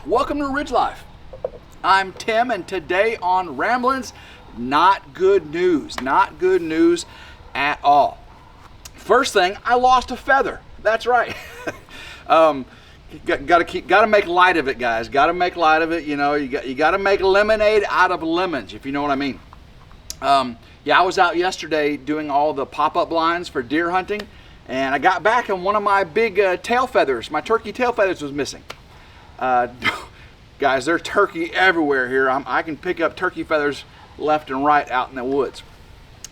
Welcome to Ridge Life. I'm Tim, and today on Ramblings, not good news. Not good news at all. First thing, I lost a feather. That's right. Gotta make light of it, guys. Gotta make light of it. You know, you gotta make lemonade out of lemons, if you know what I mean. Yeah, I was out yesterday doing all the pop-up blinds for deer hunting, and I got back and one of my big tail feathers, my turkey tail feathers, was missing. Guys, there's turkey everywhere here. I can pick up turkey feathers left and right out in the woods.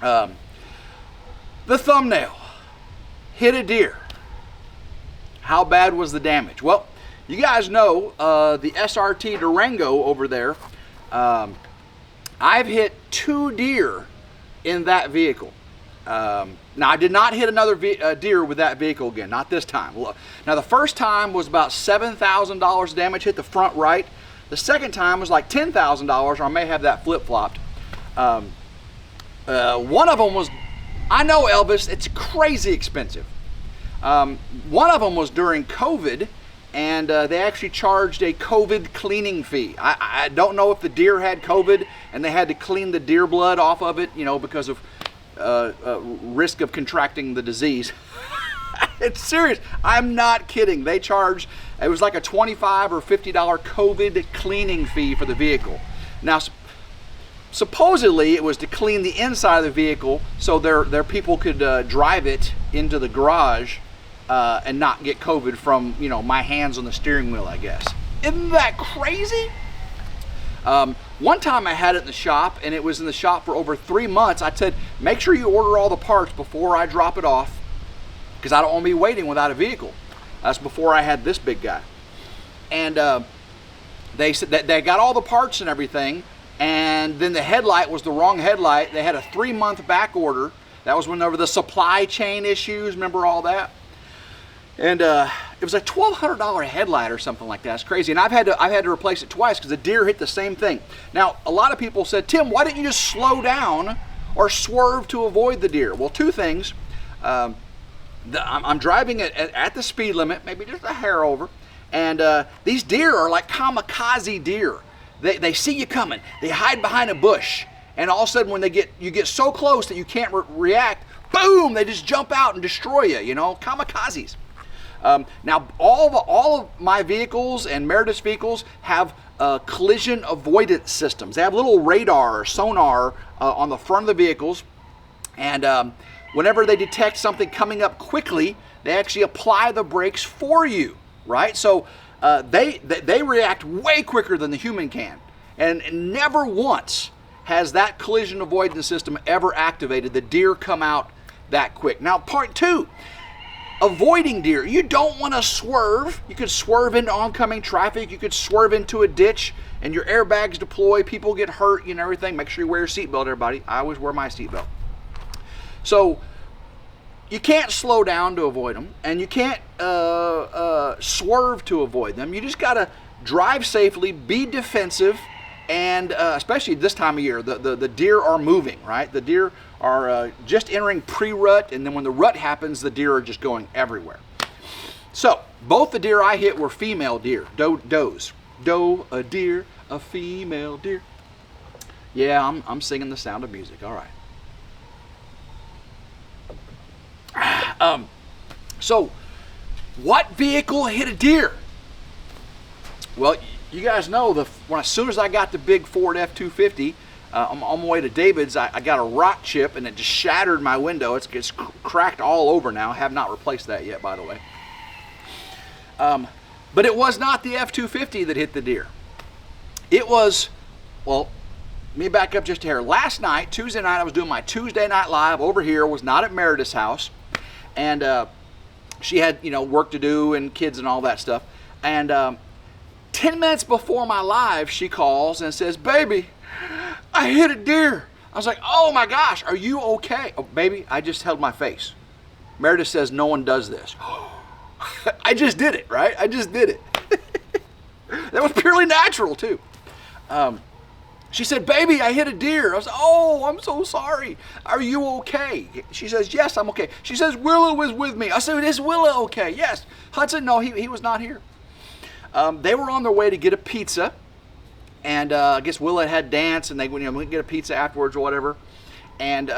The thumbnail hit a deer. How bad was the damage? Well, you guys know the SRT Durango over there. I've hit 2 deer in that vehicle. Now, I did not hit another deer with that vehicle again, not this time. Now, the first time was about $7,000 damage, hit the front right. The second time was like $10,000, or I may have that flip-flopped. One of them was, I know, Elvis, it's crazy expensive. One of them was during COVID, and they actually charged a COVID cleaning fee. I don't know if the deer had COVID and they had to clean the deer blood off of it, you know, because of risk of contracting the disease. It's serious. I'm not kidding. They charged, it was like a $25 or $50 COVID cleaning fee for the vehicle. Now, supposedly it was to clean the inside of the vehicle so their people could drive it into the garage and not get COVID from, you know, my hands on the steering wheel, I guess. Isn't that crazy? One time I had it in the shop, and it was in the shop for over 3 months. I said, make sure you order all the parts before I drop it off, because I don't want to be waiting without a vehicle. That's before I had this big guy. And they said that they got all the parts and everything, and then the headlight was the wrong headlight. They had a 3-month back order. That was when there were the supply chain issues. Remember all that? And it was a $1,200 headlight or something like that. It's crazy. And I've had to replace it twice because the deer hit the same thing. Now, a lot of people said, Tim, why didn't you just slow down or swerve to avoid the deer? Well, 2 things. I'm driving at the speed limit, maybe just a hair over, and these deer are like kamikaze deer. They see you coming, they hide behind a bush, and all of a sudden when you get so close that you can't react, boom, they just jump out and destroy you, you know, kamikazes. Now, all of my vehicles and Meredith's vehicles have collision avoidance systems. They have little radar or sonar on the front of the vehicles, and whenever they detect something coming up quickly, they actually apply the brakes for you, right? So they react way quicker than the human can, and never once has that collision avoidance system ever activated. The deer come out that quick. Now, part 2. Avoiding deer. You don't want to swerve. You could swerve into oncoming traffic. You could swerve into a ditch and your airbags deploy. People get hurt, you know, everything. Make sure you wear your seatbelt, everybody. I always wear my seatbelt. So you can't slow down to avoid them, and you can't swerve to avoid them. You just got to drive safely, be defensive, and especially this time of year, the deer are moving, right? The deer are just entering pre-rut, and then when the rut happens, the deer are just going everywhere. So both the deer I hit were female deer, does. Doe, a deer, a female deer. Yeah, I'm singing The Sound of Music. All right. So what vehicle hit a deer? Well, you guys know as soon as I got the big Ford F-250, I'm on my way to David's, I got a rock chip and it just shattered my window. It's cracked all over now. I have not replaced that yet, by the way. But it was not the F-250 that hit the deer. It was, well, let me back up just a hair. Last night, Tuesday night, I was doing my Tuesday Night Live over here. Was not at Meredith's house. And she had, you know, work to do and kids and all that stuff. And 10 minutes before my live, she calls and says, baby, I hit a deer. I was like, oh my gosh, are you okay? Oh, baby, I just held my face. Meredith says no one does this. I just did it, right? I just did it. That was purely natural too. She said, baby, I hit a deer. I was like, oh, I'm so sorry. Are you okay? She says, yes, I'm okay. She says, Willow was with me. I said, is Willow okay? Yes. Hudson, no, he was not here. They were on their way to get a pizza, and I guess Willa had danced, and they went get a pizza afterwards or whatever. And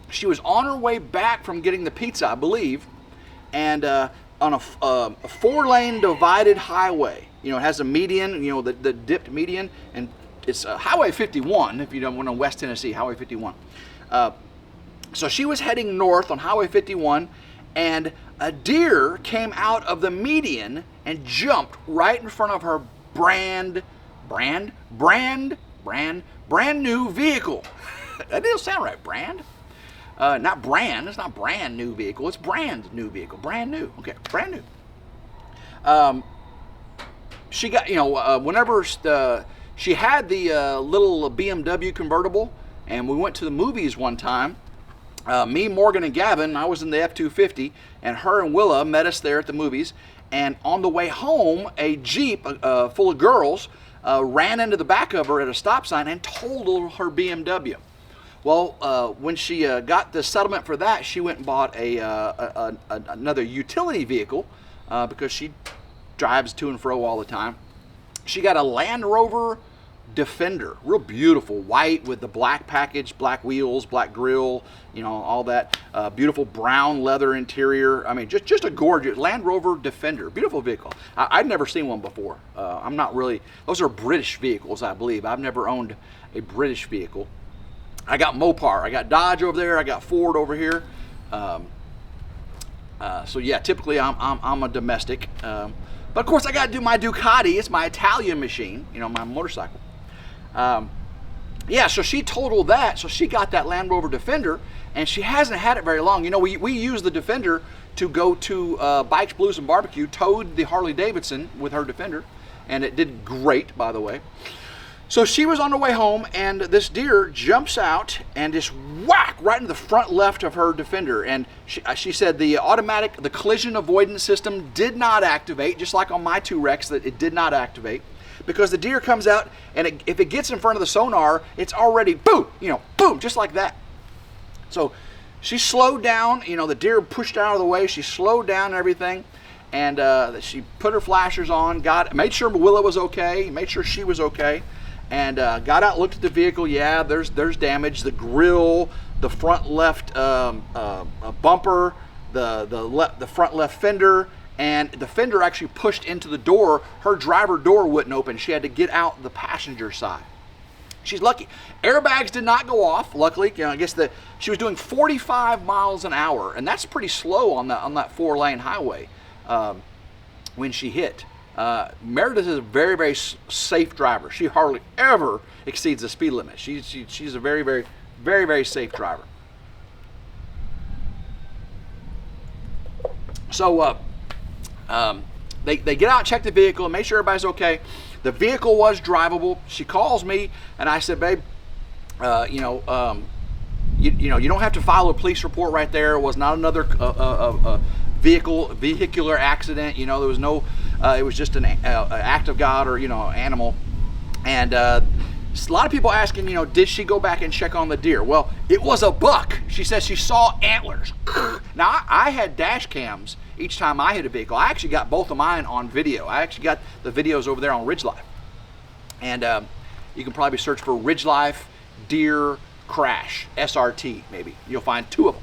she was on her way back from getting the pizza, I believe, and on a 4-lane divided highway. It has a median, the dipped median, and it's Highway 51, if you don't want to West Tennessee, Highway 51. So she was heading north on Highway 51, and a deer came out of the median and jumped right in front of her brand new vehicle. That didn't sound right, brand. Not brand, it's not brand new vehicle, it's brand new vehicle, brand new, okay, brand new. She got, whenever she had the little BMW convertible, and we went to the movies one time, me, Morgan, and Gavin, I was in the F-250, and her and Willa met us there at the movies, and on the way home, a Jeep full of girls ran into the back of her at a stop sign and totaled her BMW. Well, when she got the settlement for that, she went and bought another utility vehicle because she drives to and fro all the time. She got a Land Rover Defender, real beautiful, white with the black package, black wheels, black grille, all that, beautiful brown leather interior. I mean, just a gorgeous Land Rover Defender, beautiful vehicle. I'd never seen one before. I'm not really, those are British vehicles, I believe. I've never owned a British vehicle. I got Mopar, I got Dodge over there, I got Ford over here. So yeah, typically I'm a domestic. But of course I got to do my Ducati. It's my Italian machine, my motorcycle. Yeah, so she totaled that. So she got that Land Rover Defender, and she hasn't had it very long. We used the Defender to go to Bikes, Blues, and Barbecue, towed the Harley Davidson with her Defender, and it did great, by the way. So she was on her way home, and this deer jumps out and just whack right into the front left of her Defender. And she said the collision avoidance system did not activate, just like on my 2 wrecks, that it did not activate, because the deer comes out, and if it gets in front of the sonar, it's already boom, boom, just like that. So she slowed down. The deer pushed out of the way. She slowed down and everything, and she put her flashers on, made sure Willa was okay, made sure she was okay. And got out, looked at the vehicle. Yeah, there's damage. The grill, the front left bumper, the front left fender, and the fender actually pushed into the door. Her driver door wouldn't open. She had to get out the passenger side. She's lucky. Airbags did not go off. Luckily, I guess she was doing 45 miles an hour, and that's pretty slow on that 4-lane highway when she hit. Meredith is a very, very safe driver. She hardly ever exceeds the speed limit. She's a very, very, very, very safe driver. So they get out, check the vehicle, and make sure everybody's okay. The vehicle was drivable. She calls me, and I said, babe, you don't have to file a police report right there. It was not another vehicular accident. There was no, it was just an act of God or animal. And a lot of people asking, did she go back and check on the deer? Well, it was a buck. She says she saw antlers. Now I had dash cams each time I hit a vehicle. I actually got both of mine on video. I actually got the videos over there on RidgeLife, and you can probably search for RidgeLife Deer Crash SRT. Maybe you'll find 2 of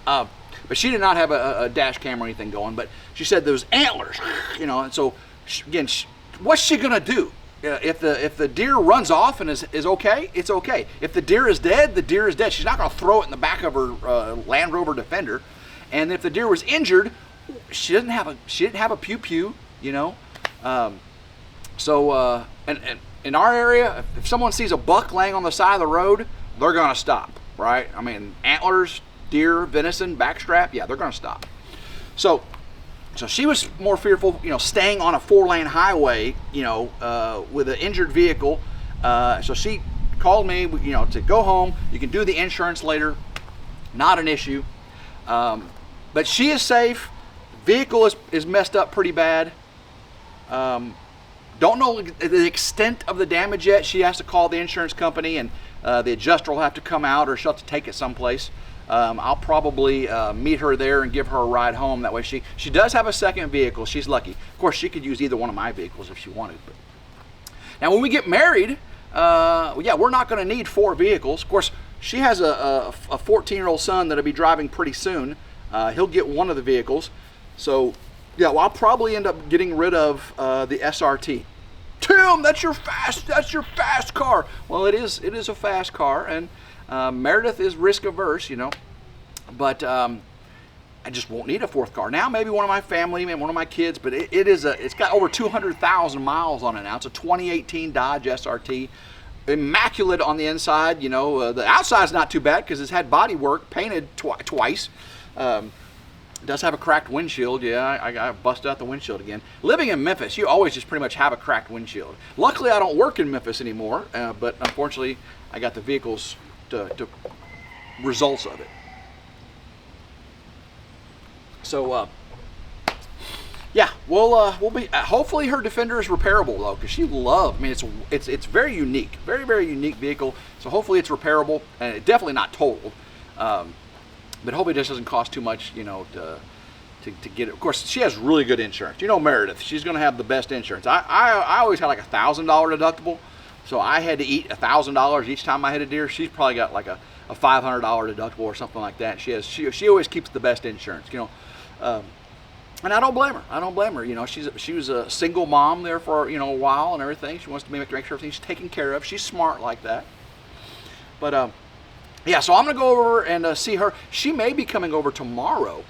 them. But she did not have a dash cam or anything going, but she said there was antlers, and so, again, what's she gonna do? If the deer runs off and is okay, it's okay. If the deer is dead, the deer is dead. She's not gonna throw it in the back of her Land Rover Defender. And if the deer was injured, she didn't have a pew-pew, So, and in our area, if someone sees a buck laying on the side of the road, they're gonna stop, right? I mean, antlers, deer, venison, backstrap, yeah, they're gonna stop. So she was more fearful, staying on a 4-lane highway, with an injured vehicle. So she called me, to go home. You can do the insurance later, not an issue. But she is safe. Vehicle is messed up pretty bad. Don't know the extent of the damage yet. She has to call the insurance company, and the adjuster will have to come out, or she'll have to take it someplace. I'll probably meet her there and give her a ride home. That way she does have a second vehicle. She's lucky. Of course, she could use either one of my vehicles if she wanted. But now when we get married, yeah, we're not going to need 4 vehicles. Of course, she has a 14-year-old son that'll be driving pretty soon. He'll get one of the vehicles. So yeah, well, I'll probably end up getting rid of the SRT. Tim, that's your fast car. Well, it is a fast car, and Meredith is risk averse, you know, but I just won't need a 4th car. Now maybe one of my family, maybe one of my kids, but it's got over 200,000 miles on it now. It's a 2018 Dodge SRT, immaculate on the inside. You know, the outside's not too bad because it's had body work, painted twice. It does have a cracked windshield. Yeah, I busted out the windshield again. Living in Memphis, you always just pretty much have a cracked windshield. Luckily, I don't work in Memphis anymore, but unfortunately, I got the vehicles to results of it. So, yeah, we'll be. Hopefully, her Defender is repairable though, because she loved. I mean, it's very unique, very unique vehicle. So hopefully, it's repairable and definitely not totaled. But hopefully it just doesn't cost too much, you know, to get it. Of course, she has really good insurance. You know Meredith, she's going to have the best insurance. I always had like a $1,000 deductible, so I had to eat $1,000 each time I hit a deer. She's probably got like a $500 deductible or something like that. She always keeps the best insurance, you know. And I don't blame her. I don't blame her. You know, she was a single mom there for, you know, a while and everything. She wants to make sure everything's taken care of. She's smart like that. But yeah, so I'm going to go over and see her. She may be coming over tomorrow.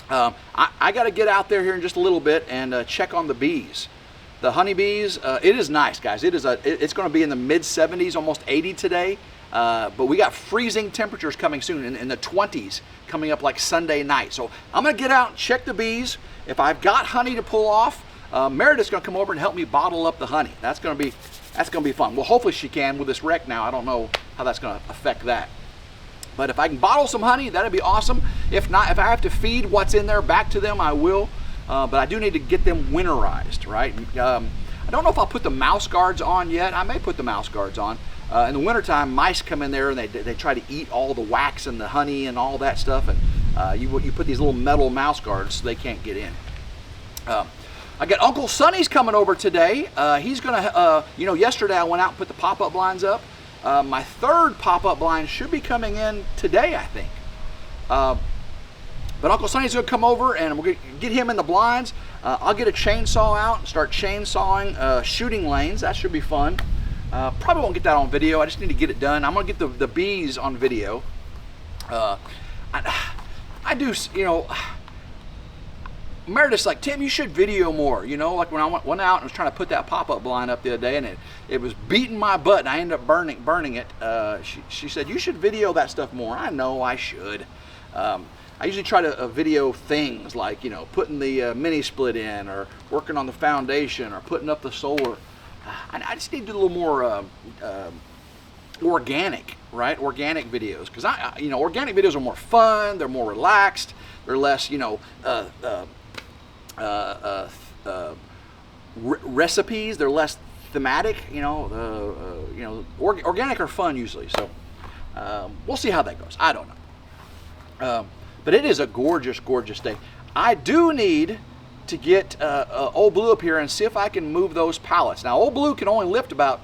I got to get out there here in just a little bit and check on the bees. The honeybees, it is nice, guys. It's going to be in the mid-70s, almost 80 today. But we got freezing temperatures coming soon in the 20s coming up like Sunday night. So I'm going to get out and check the bees. If I've got honey to pull off, Meredith's going to come over and help me bottle up the honey. That's going to be fun. Well, hopefully she can with this wreck now. I don't know how that's going to affect that. But if I can bottle some honey, that'd be awesome. If not, if I have to feed what's in there back to them, I will. But I do need to get them winterized, right? I don't know if I'll put the mouse guards on yet. I may put the mouse guards on. In the wintertime, mice come in there and they try to eat all the wax and the honey and all that stuff. And you put these little metal mouse guards so they can't get in. I got Uncle Sonny's coming over today. He's gonna, you know, yesterday I went out and put the pop-up blinds up. My 3rd pop-up blind should be coming in today, I think. But Uncle Sonny's gonna come over and we're gonna get him in the blinds. I'll get a chainsaw out and start chainsawing shooting lanes. That should be fun. Probably won't get that on video. I just need to get it done. I'm gonna get the bees on video. I do, you know, Meredith's like, Tim, you should video more. You know, like when I went out and was trying to put that pop-up blind up the other day, and it was beating my butt, and I ended up burning it. She said, you should video that stuff more. I know I should. I usually try to video things like, you know, putting the mini split in, or working on the foundation, or putting up the solar. I just need to do a little more organic, right? Organic videos, because you know, organic videos are more fun. They're more relaxed. They're less, you know, recipes. They're less thematic. You know, organic are fun usually. So we'll see how that goes. I don't know. But it is a gorgeous, gorgeous day. I do need to get Old Blue up here and see if I can move those pallets. Now, Old Blue can only lift about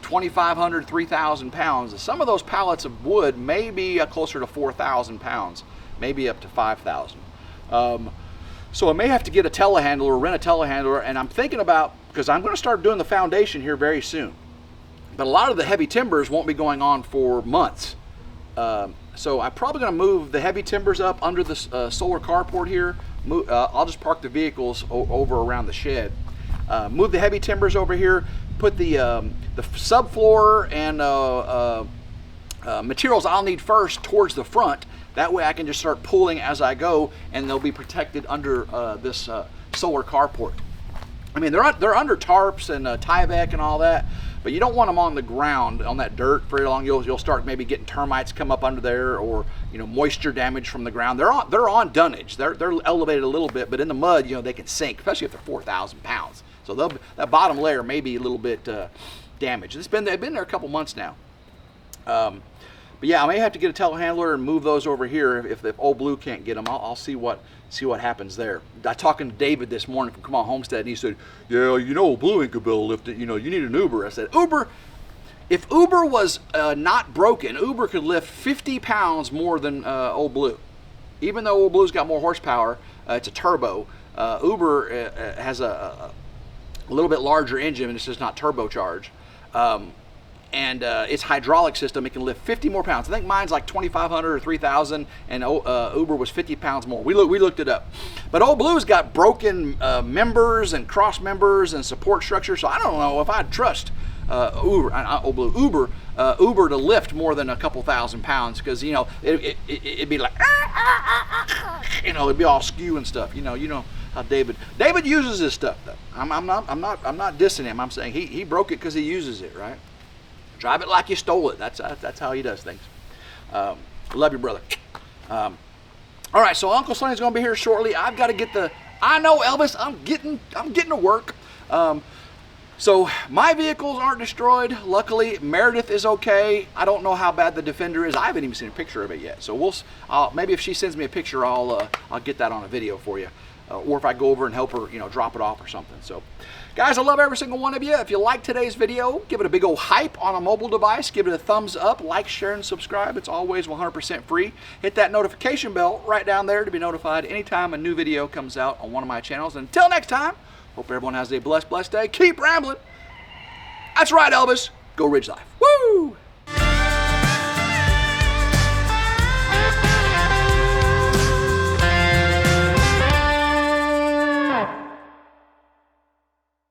2,500, 3,000 pounds. Some of those pallets of wood may be closer to 4,000 pounds, maybe up to 5,000. So I may have to get a telehandler or rent a telehandler, and I'm thinking about, because I'm going to start doing the foundation here very soon. But a lot of the heavy timbers won't be going on for months. So I'm probably going to move the heavy timbers up under the solar carport here. I'll just park the vehicles over around the shed. Move the heavy timbers over here. Put the subfloor and materials I'll need first towards the front. That way I can just start pulling as I go, and they'll be protected under this solar carport. I mean, they're under tarps and Tyvek and all that, but you don't want them on the ground, on that dirt for very long. You'll start maybe getting termites come up under there, or, you know, moisture damage from the ground. They're on dunnage. They're elevated a little bit, but in the mud, you know, they can sink, especially if they're 4,000 pounds. So that bottom layer may be a little bit damaged. They've been there a couple months now. But yeah, I may have to get a telehandler and move those over here if Old Blue can't get them. I'll see what happens there. I talking to David this morning from Come On Homestead, and he said, "Yeah, you know, Old Blue ain't gonna be able to lift it. You know, you need an Uber." I said, "Uber? If Uber was not broken, Uber could lift 50 pounds more than Old Blue. Even though Old Blue's got more horsepower, it's a turbo. Uber has a little bit larger engine, and it's just not turbocharged. And its hydraulic system, it can lift 50 more pounds. I think mine's like 2,500 or 3,000, and Uber was 50 pounds more. We looked it up. But Old Blue's got broken members and cross members and support structure, so I don't know if I'd trust Uber to lift more than a couple thousand pounds, because you know it'd be like you know, it'd be all skew and stuff. You know how David uses his stuff though. I'm not dissing him. I'm saying he broke it because he uses it, right? Drive it like you stole it. That's how he does things. Love you, brother. All right, so Uncle Sonny's gonna be here shortly. I've got to get the. I know, Elvis. I'm getting to work. So my vehicles aren't destroyed. Luckily, Meredith is okay. I don't know how bad the Defender is. I haven't even seen a picture of it yet. So maybe if she sends me a picture, I'll get that on a video for you, or if I go over and help her, drop it off or something. So, guys, I love every single one of you. If you like today's video, give it a big old hype on a mobile device. Give it a thumbs up, like, share, and subscribe. It's always 100% free. Hit that notification bell right down there to be notified anytime a new video comes out on one of my channels. And until next time, hope everyone has a blessed day. Keep rambling. That's right, Elvis. Go Ridge Life.